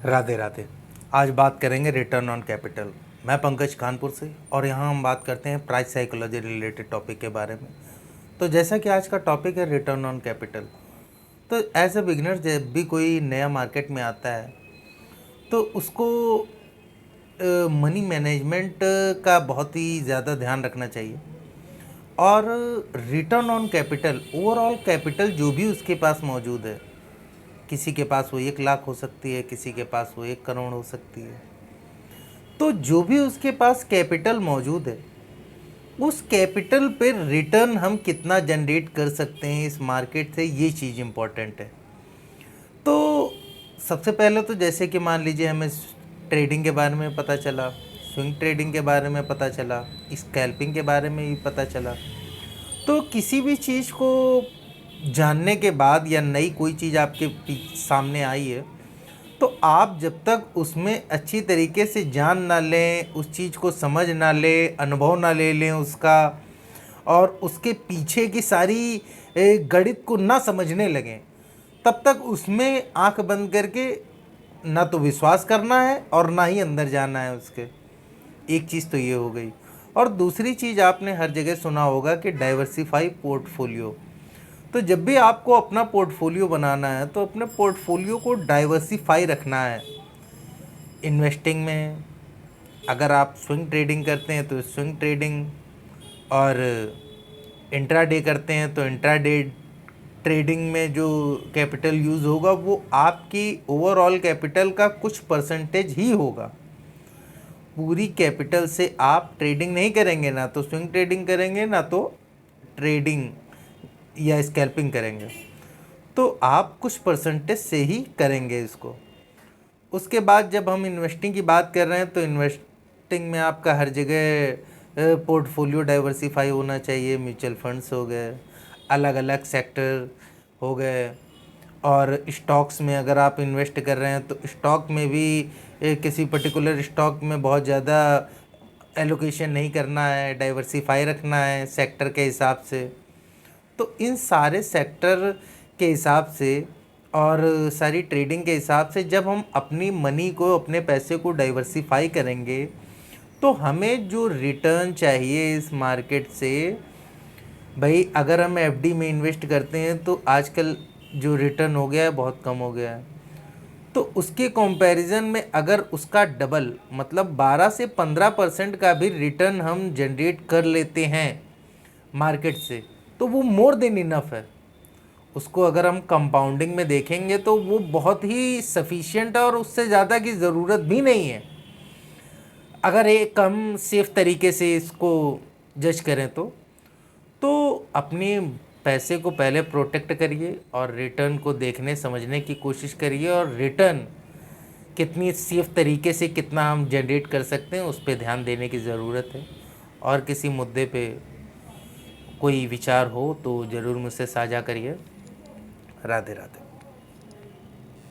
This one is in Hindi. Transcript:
राधे राधे। आज बात करेंगे रिटर्न ऑन कैपिटल। मैं पंकज कानपुर से और यहाँ हम बात करते हैं प्राइस साइकोलॉजी रिलेटेड टॉपिक के बारे में। तो जैसा कि आज का टॉपिक है रिटर्न ऑन कैपिटल, तो एज ए बिगनर जब भी कोई नया मार्केट में आता है तो उसको मनी मैनेजमेंट का बहुत ही ज़्यादा ध्यान रखना चाहिए। और return on capital, overall capital जो भी उसके पास मौजूद है, किसी के पास वो 1 लाख हो सकती है, किसी के पास वो 1 करोड़ हो सकती है, तो जो भी उसके पास कैपिटल मौजूद है उस कैपिटल पे रिटर्न हम कितना जनरेट कर सकते हैं इस मार्केट से, ये चीज़ इम्पॉर्टेंट है। तो सबसे पहले तो जैसे कि मान लीजिए हमें ट्रेडिंग के बारे में पता चला, स्विंग ट्रेडिंग के बारे में पता चला, स्कैल्पिंग के बारे में भी पता चला। तो किसी भी चीज़ को जानने के बाद या नई कोई चीज़ आपके सामने आई है तो आप जब तक उसमें अच्छी तरीके से जान ना लें, उस चीज़ को समझ ना लें, अनुभव ना ले लें उसका, और उसके पीछे की सारी गणित को ना समझने लगें, तब तक उसमें आंख बंद करके ना तो विश्वास करना है और ना ही अंदर जाना है उसके। एक चीज़ तो ये हो गई। और दूसरी चीज़ आपने हर जगह सुना होगा कि डाइवर्सिफाई पोर्टफोलियो। तो जब भी आपको अपना पोर्टफोलियो बनाना है तो अपने पोर्टफोलियो को डाइवर्सिफाई रखना है। इन्वेस्टिंग में अगर आप स्विंग ट्रेडिंग करते हैं तो स्विंग ट्रेडिंग, और इंट्राडे करते हैं तो इंट्राडे ट्रेडिंग में जो कैपिटल यूज़ होगा वो आपकी ओवरऑल कैपिटल का कुछ परसेंटेज ही होगा। पूरी कैपिटल से आप ट्रेडिंग नहीं करेंगे, ना तो स्विंग ट्रेडिंग करेंगे ना तो ट्रेडिंग या स्कैल्पिंग करेंगे, तो आप कुछ परसेंटेज से ही करेंगे इसको। उसके बाद जब हम इन्वेस्टिंग की बात कर रहे हैं तो इन्वेस्टिंग में आपका हर जगह पोर्टफोलियो डाइवर्सिफाई होना चाहिए। म्यूचुअल फंड्स हो गए, अलग अलग सेक्टर हो गए, और स्टॉक्स में अगर आप इन्वेस्ट कर रहे हैं तो स्टॉक में भी किसी पर्टिकुलर स्टॉक में बहुत ज़्यादा एलोकेशन नहीं करना है, डाइवर्सिफाई रखना है सेक्टर के हिसाब से। तो इन सारे सेक्टर के हिसाब से और सारी ट्रेडिंग के हिसाब से जब हम अपनी मनी को, अपने पैसे को डाइवर्सिफाई करेंगे तो हमें जो रिटर्न चाहिए इस मार्केट से, भाई अगर हम एफडी में इन्वेस्ट करते हैं तो आजकल जो रिटर्न हो गया है बहुत कम हो गया है, तो उसके कंपैरिजन में अगर उसका डबल मतलब 12 से 15% का भी रिटर्न हम जनरेट कर लेते हैं मार्केट से, तो वो मोर देन इनफ है। उसको अगर हम कंपाउंडिंग में देखेंगे तो वो बहुत ही सफिशिएंट है और उससे ज़्यादा की ज़रूरत भी नहीं है। अगर एक कम सेफ तरीके से इसको जज करें तो अपने पैसे को पहले प्रोटेक्ट करिए और रिटर्न को देखने समझने की कोशिश करिए, और रिटर्न कितनी सेफ तरीके से कितना हम जनरेट कर सकते हैं उस पर ध्यान देने की ज़रूरत है। और किसी मुद्दे पे कोई विचार हो तो ज़रूर मुझसे साझा करिए। राधे राधे।